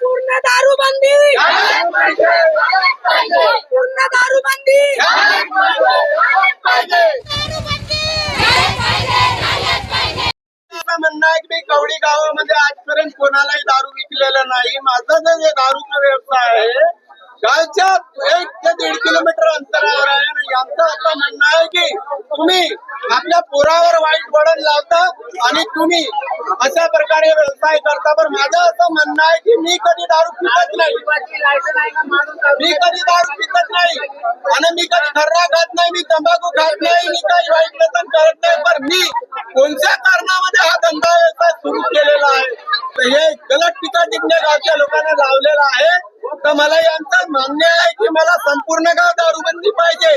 पूर्ण दारूबंदी, पूर्ण दारूबंदी, माझं म्हणणं आहे की कवडी गावामध्ये आजपर्यंत कोणालाही दारू विकलेला नाही. माझा जे दारूचा व्यवसाय आहे गावच्या 1 ते 1.5 किलोमीटर अंतरावर आहे आणि यांचं असं म्हणणं आहे की तुम्ही आपल्या पोरावर वाईट वळण लावता आणि तुम्ही अशा प्रकारे व्यवसाय करता. पण माझं असं म्हणणं आहे की मी कधी दारू पितच नाही, मी कधी दारू पितच नाही आणि मी कधी खर्रा खात नाही, मी तंबाखू खात नाही, मी काही वाईट व्यसन करत नाही. पण मी कोणत्या कारणामध्ये हा धंदा व्यवसाय सुरू केलेला आहे तर हे गलत टीका टिपणे गावच्या लोकांना लावलेला आहे. तर मला यांचं मान्य आहे की मला संपूर्ण गाव दारूबंदी पाहिजे.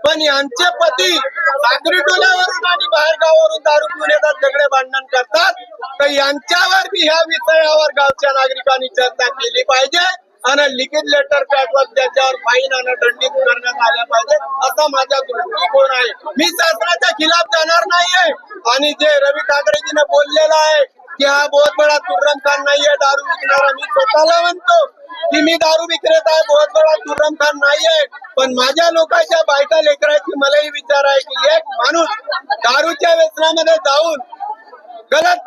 पण यांचे पती सागरी टोल्यावरून आणि बाहेर गावावरून दारू पिऊन येतात, झगडे भांडण करतात. तर यांच्यावर बी ह्या विषयावर गावच्या नागरिकांनी चर्चा केली पाहिजे आणि लिखित लेटर पॅडवर त्याच्यावर फाईन आणि दंडित करण्यात आल्या पाहिजे असा माझा दृष्टिकोन आहे. मी शासनाच्या खिलाफ जाणार नाहीये आणि जे रवी ठाकरेजीने बोललेलं आहे की हा बहुत बडा तुर्रम खान नाहीये दारू विकणारा, मी स्वतःला म्हणतो की मी दारू विक्रेता आहे, बहुत बडा तुर्रम खान नाहीये. पण माझ्या लोकांच्या बायका लेकरांची मलाही विचार आहे की एक माणूस दारूच्या व्यसनामध्ये जाऊन गलत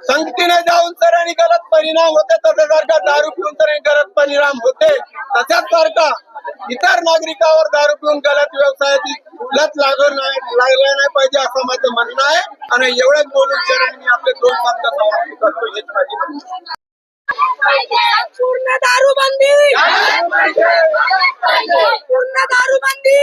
संगतीने जाऊन तर आणि गलत परिणाम होते तशासारखा दारू पिऊन तर गलत परिणाम होते. तशाच सारखा इतर नागरिकांवर दारू पिऊन गलत व्यवसायाची लत लागल्या नाही पाहिजे असं माझं म्हणणं आहे. आणि एवढंच बोलून चरण मी आपले 2 शब्द समाप्त करतो. हेच माझी पूर्ण दारूबंदी, पूर्ण दारूबंदी.